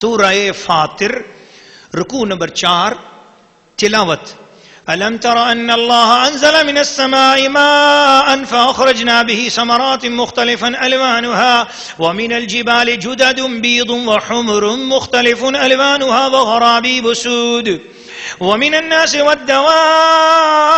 سورہ فاطر رکوع نمبر 4 تلاوت ألم تر أن الله أنزل من السماء ماء فأخرجنا به ثمرات مختلفا ألوانها ومن الجبال جدد بيض وحمر مختلف ألوانها وغرابيب سود ومن الناس والدواب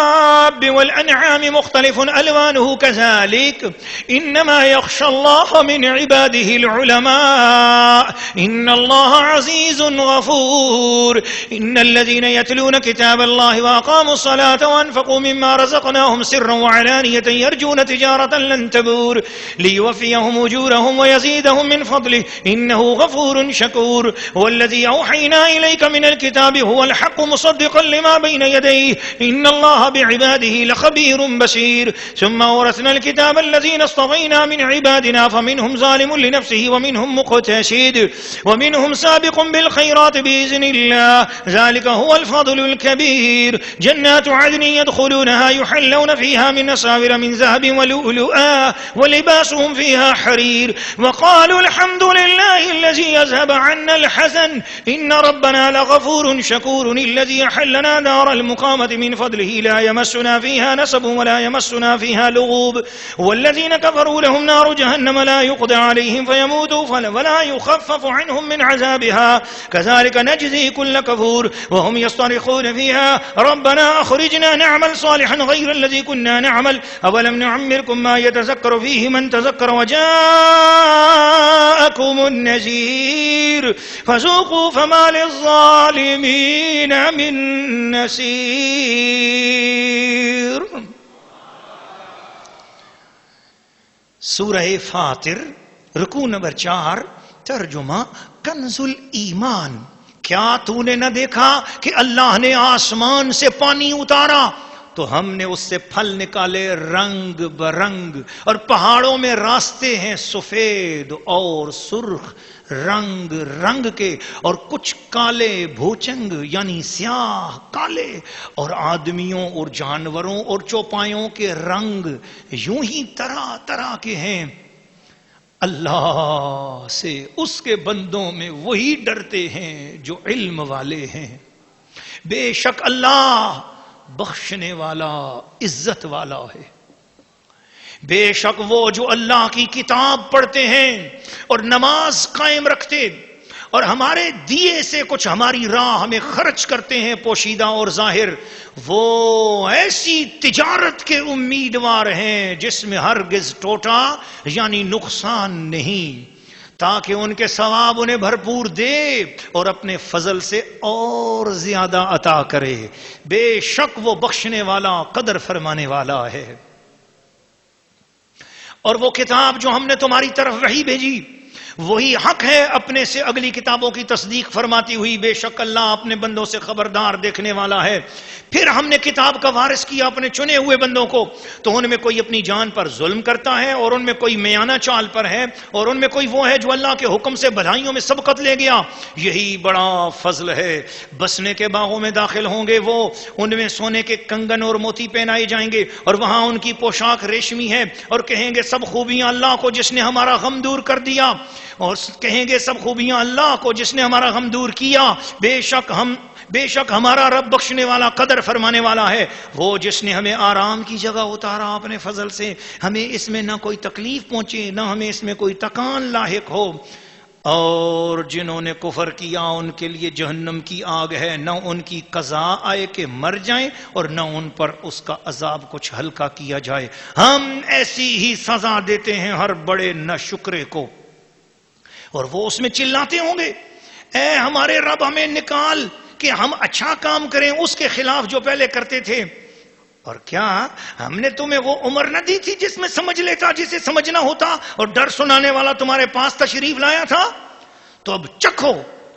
والأنعام مختلف ألوانه كذلك إنما يخشى الله من عباده العلماء إن الله عزيز غفور إن الذين يتلون كتاب الله وأقاموا الصلاة وأنفقوا مما رزقناهم سرا وعلانية يرجون تجارة لن تبور ليوفيهم أجورهم ويزيدهم من فضله إنه غفور شكور والذي أوحينا إليك من الكتاب هو الحق مصدقا لما بين يديه إن الله بعباده لخبير بصير ثم أورثنا الكتاب الذين اصطفينا من عبادنا فمنهم ظالم لنفسه ومنهم مقتصد ومنهم سابق بالخيرات بإذن الله ذلك هو الفضل الكبير جنات عدن يدخلونها يحلون فيها من أساور من ذهب ولؤلؤا ولباسهم فيها حرير وقالوا الحمد لله الذي يذهب عنا الحزن إن ربنا لغفور شكور الذي أحلنا دار المقامة من فضله لا يمسنا فيها نصب ولا يمسنا فيها لغوب والذين كفروا لهم نار جهنم لا يقضى عليهم فيموتوا ولا يخفف عنهم من عذابها كذلك نجزي كل كفور وهم يصطرخون فيها ربنا أخرجنا نعمل صالحا غير الذي كنا نعمل أولم نعمركم ما يتذكر فيه من تذكر وجاءكم النذير فذوقوا فما للظالمين من نصير. سورہ فاطر رکوع نمبر 4 ترجمہ کنز الایمان. کیا تو نے نہ دیکھا کہ اللہ نے آسمان سے پانی اتارا تو ہم نے اس سے پھل نکالے رنگ برنگ اور پہاڑوں میں راستے ہیں سفید اور سرخ رنگ رنگ کے اور کچھ کالے بھوچنگ یعنی سیاہ کالے اور آدمیوں اور جانوروں اور چوپایوں کے رنگ یوں ہی طرح طرح کے ہیں. اللہ سے اس کے بندوں میں وہی ڈرتے ہیں جو علم والے ہیں. بے شک اللہ بخشنے والا عزت والا ہے. بے شک وہ جو اللہ کی کتاب پڑھتے ہیں اور نماز قائم رکھتے اور ہمارے دیے سے کچھ ہماری راہ میں خرچ کرتے ہیں پوشیدہ اور ظاہر وہ ایسی تجارت کے امیدوار ہیں جس میں ہرگز ٹوٹا یعنی نقصان نہیں تاکہ ان کے ثواب انہیں بھرپور دے اور اپنے فضل سے اور زیادہ عطا کرے. بے شک وہ بخشنے والا قدر فرمانے والا ہے. اور وہ کتاب جو ہم نے تمہاری طرف وحی بھیجی وہی حق ہے اپنے سے اگلی کتابوں کی تصدیق فرماتی ہوئی. بے شک اللہ اپنے بندوں سے خبردار دیکھنے والا ہے. پھر ہم نے کتاب کا وارث کیا اپنے چنے ہوئے بندوں کو تو ان میں کوئی اپنی جان پر ظلم کرتا ہے اور ان میں کوئی میانہ چال پر ہے اور ان میں کوئی وہ ہے جو اللہ کے حکم سے بھلائیوں میں سبقت لے گیا. یہی بڑا فضل ہے. بسنے کے باغوں میں داخل ہوں گے وہ ان میں سونے کے کنگن اور موتی پہنائے جائیں گے اور وہاں ان کی پوشاک ریشمی ہے اور کہیں گے سب خوبیاں اللہ کو جس نے ہمارا غم دور کر دیا اور کہیں گے سب خوبیاں اللہ کو جس نے ہمارا غم دور کیا. بے شک ہمارا رب بخشنے والا قدر فرمانے والا ہے. وہ جس نے ہمیں آرام کی جگہ اتارا اپنے فضل سے ہمیں اس میں نہ کوئی تکلیف پہنچے نہ ہمیں اس میں کوئی تکان لاحق ہو. اور جنہوں نے کفر کیا ان کے لیے جہنم کی آگ ہے نہ ان کی قضا آئے کہ مر جائیں اور نہ ان پر اس کا عذاب کچھ ہلکا کیا جائے. ہم ایسی ہی سزا دیتے ہیں ہر بڑے نہ شکرے کو. اور وہ اس میں چلاتے ہوں گے اے ہمارے رب ہمیں نکال کہ ہم اچھا کام کریں اس کے خلاف جو پہلے کرتے تھے. اور کیا ہم نے تمہیں وہ عمر نہ دی تھی جس میں سمجھ لیتا جسے سمجھنا ہوتا اور ڈر سنانے والا تمہارے پاس تشریف لایا تھا. تو اب چکھو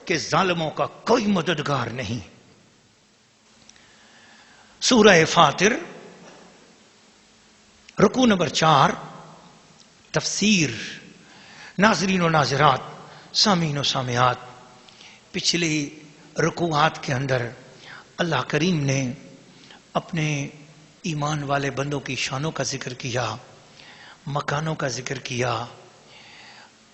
کہ ظالموں کا کوئی مددگار نہیں. سورہ فاطر رکوع نمبر 4 تفسیر. ناظرین و ناظرات سامعین و سامعات پچھلی رکوعات کے اندر اللہ کریم نے اپنے ایمان والے بندوں کی شانوں کا ذکر کیا مکانوں کا ذکر کیا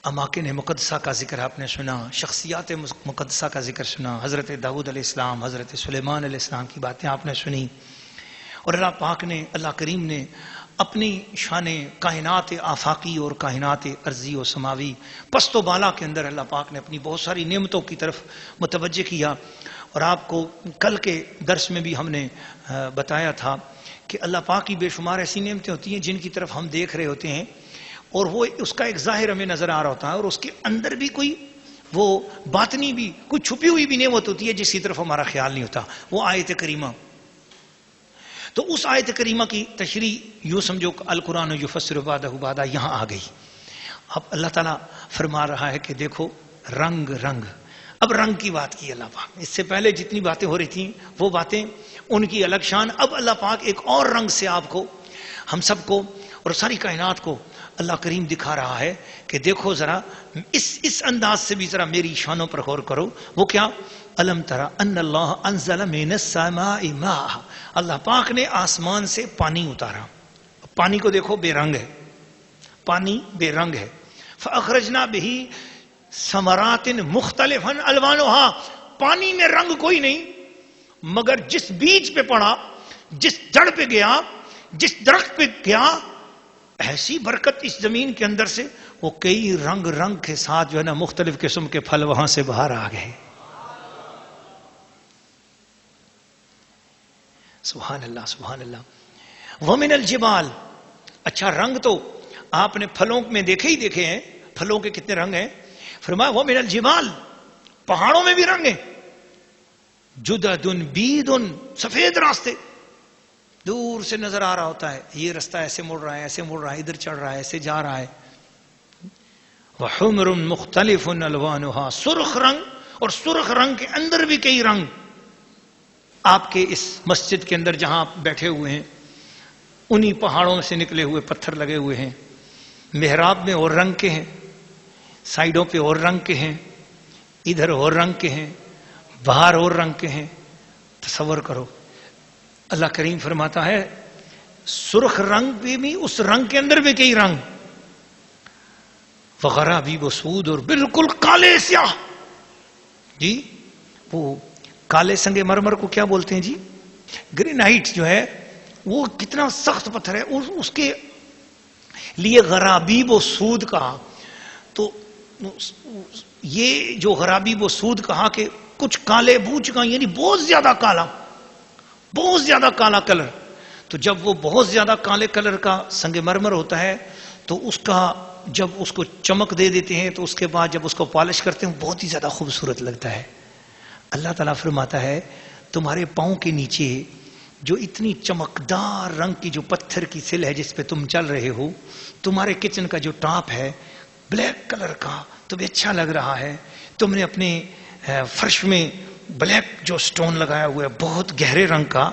اماکن مقدسہ کا ذکر آپ نے سنا، شخصیات مقدسہ کا ذکر سنا، حضرت داؤد علیہ السلام، حضرت سلیمان علیہ السلام کی باتیں آپ نے سنی، اور اللہ پاک نے، اللہ کریم نے اپنی شان کائنات آفاقی اور کائنات ارضی و سماوی پست و بالا کے اندر اللہ پاک نے اپنی بہت ساری نعمتوں کی طرف متوجہ کیا. اور آپ کو کل کے درس میں بھی ہم نے بتایا تھا کہ اللہ پاک کی بے شمار ایسی نعمتیں ہوتی ہیں جن کی طرف ہم دیکھ رہے ہوتے ہیں اور وہ اس کا ایک ظاہر ہمیں نظر آ رہا ہوتا ہے، اور اس کے اندر بھی کوئی وہ باطنی بھی کوئی چھپی ہوئی بھی نعمت ہوتی ہے جس کی طرف ہمارا خیال نہیں ہوتا. وہ آیت کریمہ، تو اس آیت کریمہ کی تشریح یوں سمجھو القرآن یفسر بعدہ بعدا یہاں آ گئی. اب اللہ تعالیٰ فرما رہا ہے کہ دیکھو رنگ رنگ، اب رنگ کی بات کی اللہ پاک. اس سے پہلے جتنی باتیں ہو رہی تھیں وہ باتیں ان کی الگ شان، اب اللہ پاک ایک اور رنگ سے آپ کو، ہم سب کو اور ساری کائنات کو اللہ کریم دکھا رہا ہے کہ دیکھو ذرا اس انداز سے بھی ذرا میری شانوں پر غور کرو. وہ کیا؟ الم ترى ان اللہ انزل من السماء ماء، اللہ پاک نے آسمان سے پانی اتارا. پانی کو دیکھو بے رنگ ہے، پانی بے رنگ ہے. فاخرجنا به ثمرات مختلفا الوانها، پانی میں رنگ کوئی نہیں، مگر جس بیج پہ پڑا، جس جڑ پہ گیا، جس درخت پہ گیا، ایسی برکت اس زمین کے اندر سے وہ کئی رنگ رنگ کے ساتھ جو ہے نا مختلف قسم کے پھل وہاں سے باہر آ گئے. سبحان اللہ سبحان اللہ. ومن الجبال، اچھا رنگ تو آپ نے پھلوں میں دیکھے ہی دیکھے ہیں، پھلوں کے کتنے رنگ ہیں. فرمایا ومن الجبال، پہاڑوں میں بھی رنگ ہیں. جدد بید، سفید راستے دور سے نظر آ رہا ہوتا ہے، یہ رستہ ایسے مڑ رہا ہے، ایسے مڑ رہا ہے، ادھر چڑھ رہا ہے، ایسے جا رہا ہے. وحمر مختلف الوانها، سرخ رنگ، اور سرخ رنگ کے اندر بھی کئی رنگ. آپ کے اس مسجد کے اندر جہاں آپ بیٹھے ہوئے ہیں انہی پہاڑوں سے نکلے ہوئے پتھر لگے ہوئے ہیں. محراب میں اور رنگ کے ہیں، سائیڈوں پہ اور رنگ کے ہیں، ادھر اور رنگ کے ہیں، باہر اور رنگ کے ہیں. تصور کرو، اللہ کریم فرماتا ہے سرخ رنگ بھی اس رنگ کے اندر بھی کئی رنگ. وغیرہ بھی بسود، اور بالکل کالے سیاہ. جی وہ کالے سنگ مرمر کو کیا بولتے ہیں جی؟ گرینائٹ جو ہے وہ کتنا سخت پتھر ہے، اس کے لیے غرابیب و سود کہا. تو یہ جو غرابیب و سود کہا کہ کچھ کالے بوجھ کا، یعنی بہت زیادہ کالا، بہت زیادہ کالا کلر. تو جب وہ بہت زیادہ کالے کلر کا سنگ مرمر ہوتا ہے تو اس کا جب اس کو چمک دے دیتے ہیں تو اس کے بعد جب اس کو پالش کرتے ہیں بہت ہی زیادہ خوبصورت لگتا ہے. اللہ تعالیٰ فرماتا ہے تمہارے پاؤں کے نیچے جو اتنی چمکدار رنگ کی جو پتھر کی سل ہے جس پہ تم چل رہے ہو، تمہارے کچن کا جو ٹاپ ہے بلیک کلر کا، تمہیں اچھا لگ رہا ہے. تم نے اپنے فرش میں بلیک جو سٹون لگایا ہوا ہے بہت گہرے رنگ کا،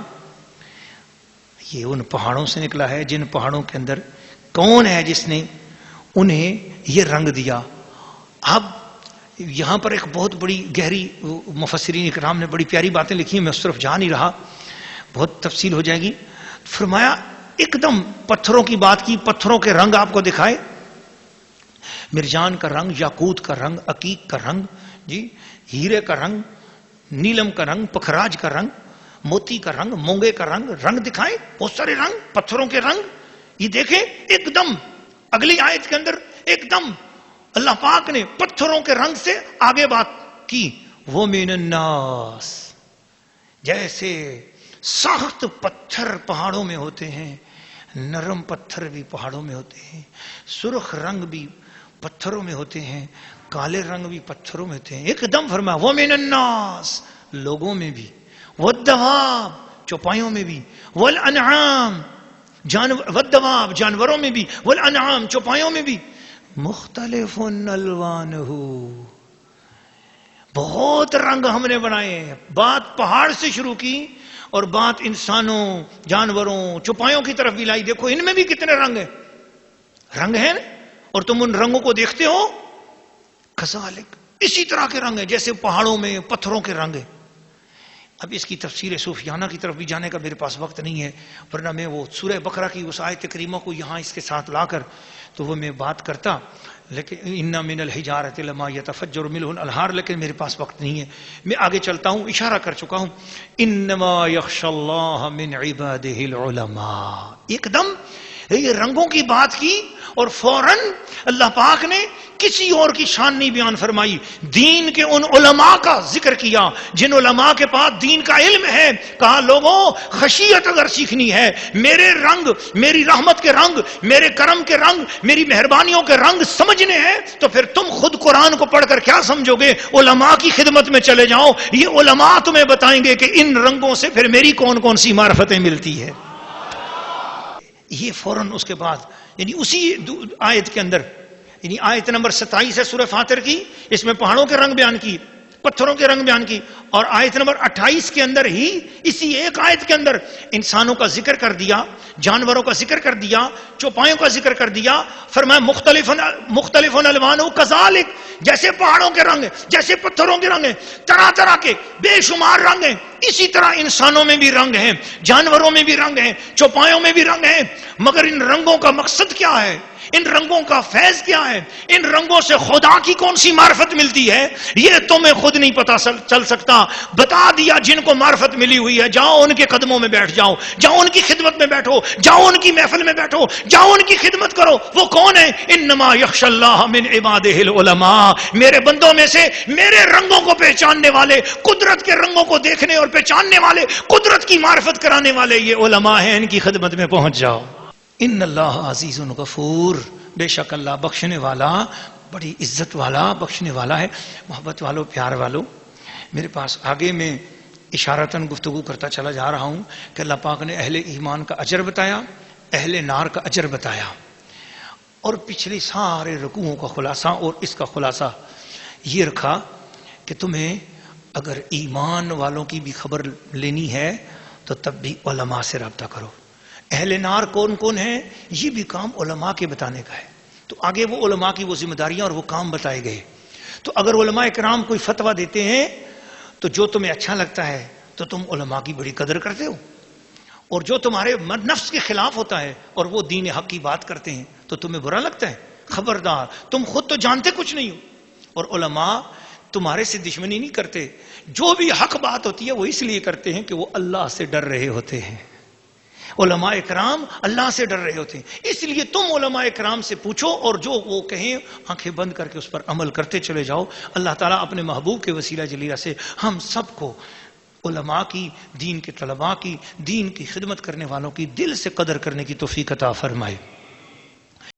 یہ ان پہاڑوں سے نکلا ہے جن پہاڑوں کے اندر کون ہے جس نے انہیں یہ رنگ دیا. اب یہاں پر ایک بہت بڑی گہری مفسرین اکرام نے بڑی پیاری باتیں لکھی ہیں، میں اس طرف جا نہیں رہا، بہت تفصیل ہو جائے گی. فرمایا ایک دم پتھروں کی بات کی، پتھروں کے رنگ آپ کو دکھائے. مرجان کا رنگ، یاقوت کا رنگ، عقیق کا رنگ، جی ہیرے کا رنگ، نیلم کا رنگ، پکھراج کا رنگ، موتی کا رنگ، مونگے کا رنگ، رنگ دکھائے بہت سارے رنگ، پتھروں کے رنگ. یہ دیکھیں ایک دم اگلی آیت کے اندر ایک دم اللہ پاک نے پتھروں کے رنگ سے آگے بات کی. وَمِنَ النَّاسِ، جیسے سخت پتھر پہاڑوں میں ہوتے ہیں، نرم پتھر بھی پہاڑوں میں ہوتے ہیں، سرخ رنگ بھی پتھروں میں ہوتے ہیں، کالے رنگ بھی پتھروں میں ہوتے ہیں. ایک دم فرمایا وَمِنَ النَّاسِ، لوگوں میں بھی، وَالدَّوَابِ، چوپایوں میں بھی، وَالْأَنْعَامِ، وَالدَّوَابِ جانوروں میں بھی، وَالْأَنْعَامِ چوپایوں میں بھی، مختلف الوانہ، بہت رنگ ہم نے بنائے ہیں. بات پہاڑ سے شروع کی اور بات انسانوں، جانوروں، چوپایوں کی طرف بھی لائی. دیکھو ان میں بھی کتنے رنگ ہیں، رنگ ہیں اور تم ان رنگوں کو دیکھتے ہو. کذالک، اسی طرح کے رنگ ہیں جیسے پہاڑوں میں پتھروں کے رنگ ہیں. اب اس کی تفسیر صوفیانہ کی طرف بھی جانے کا میرے پاس وقت نہیں ہے، ورنہ میں وہ سورہ بقرہ کی اس آیت کریمہ کو یہاں اس کے ساتھ لا کر تو وہ میں بات کرتا، لیکن ان من الحجارۃ لما یتفجر منہ الانہار، لیکن میرے پاس وقت نہیں ہے، میں آگے چلتا ہوں، اشارہ کر چکا ہوں، انما یخشی اللہ من عبادہ العلماء، ایک دم یہ رنگوں کی بات کی اور فوراً اللہ پاک نے کسی اور کی شان نہیں بیان فرمائی، دین کے ان علماء کا ذکر کیا جن علماء کے پاس دین کا علم ہے، کہا لوگوں خشیت اگر سیکھنی ہے، میرے رنگ، میری رحمت کے رنگ، میرے کرم کے رنگ، میری مہربانیوں کے رنگ سمجھنے ہیں تو پھر تم خود قرآن کو پڑھ کر کیا سمجھو گے، علماء کی خدمت میں چلے جاؤ، یہ علماء تمہیں بتائیں گے کہ ان رنگوں سے پھر میری کون کون سی معرفتیں ملتی ہے۔ یہ فوراً اس کے بعد یعنی اسی آیت کے اندر، یعنی آیت نمبر 27 ہے سورہ فاطر کی، اس میں پہاڑوں کے رنگ بیان کی، پتھروں کے رنگ بیان کی، اور آیت نمبر 28 کے اندر ہی اسی ایک آیت کے اندر انسانوں کا ذکر کر دیا، جانوروں کا ذکر کر دیا، چوپایوں کا ذکر کر دیا، فرمایا مختلف الوانہ کذالک، جیسے پہاڑوں کے رنگ ہیں، جیسے پتھروں کے رنگ ہیں، طرح طرح کے بے شمار رنگ ہیں، اسی طرح انسانوں میں بھی رنگ ہیں، جانوروں میں بھی رنگ ہیں، چوپایوں میں بھی رنگ ہیں، مگر ان رنگوں کا مقصد کیا ہے، ان رنگوں کا فیض کیا ہے، ان رنگوں سے خدا کی کون سی معرفت ملتی ہے، یہ تمہیں خود نہیں پتا چل سکتا، بتا دیا جن کو معرفت ملی ہوئی ہے، جاؤ ان کے قدموں میں بیٹھ جاؤ، جاؤ ان کی خدمت میں بیٹھو، جاؤ ان کی محفل میں بیٹھو، جاؤ ان کی خدمت کرو، وہ کون ہے، انما یخشی اللہ من عبادہ العلماء، میرے بندوں میں سے میرے رنگوں کو پہچاننے والے، قدرت کے رنگوں کو دیکھنے اور پہچاننے والے، قدرت کی معرفت کرانے والے یہ علماء ہیں، ان کی خدمت میں پہنچ جاؤ۔ ان اللہ عزیز غفور، بے شک اللہ بخشنے والا، بڑی عزت والا، بخشنے والا ہے۔ محبت والو، پیار والو، میرے پاس آگے میں اشارتاً گفتگو کرتا چلا جا رہا ہوں کہ اللہ پاک نے اہل ایمان کا اجر بتایا، اہل نار کا اجر بتایا، اور پچھلے سارے رکوعوں کا خلاصہ اور اس کا خلاصہ یہ رکھا کہ تمہیں اگر ایمان والوں کی بھی خبر لینی ہے تو تب بھی علماء سے رابطہ کرو۔ اہل نار کون کون ہیں، یہ بھی کام علماء کے بتانے کا ہے، تو آگے وہ علماء کی وہ ذمہ داریاں اور وہ کام بتائے گئے۔ تو اگر علماء کرام کوئی فتویٰ دیتے ہیں تو جو تمہیں اچھا لگتا ہے تو تم علماء کی بڑی قدر کرتے ہو، اور جو تمہارے نفس کے خلاف ہوتا ہے اور وہ دین حق کی بات کرتے ہیں تو تمہیں برا لگتا ہے، خبردار، تم خود تو جانتے کچھ نہیں ہو، اور علماء تمہارے سے دشمنی نہیں کرتے، جو بھی حق بات ہوتی ہے وہ اس لیے کرتے ہیں کہ وہ اللہ سے ڈر رہے ہوتے ہیں، علماء اکرام اللہ سے ڈر رہے ہوتے ہیں، اس لیے تم علماء اکرام سے پوچھو اور جو وہ کہیں آنکھیں بند کر کے اس پر عمل کرتے چلے جاؤ۔ اللہ تعالیٰ اپنے محبوب کے وسیلہ جلیلہ سے ہم سب کو علماء کی، دین کے طلباء کی، دین کی خدمت کرنے والوں کی دل سے قدر کرنے کی توفیق عطا فرمائے۔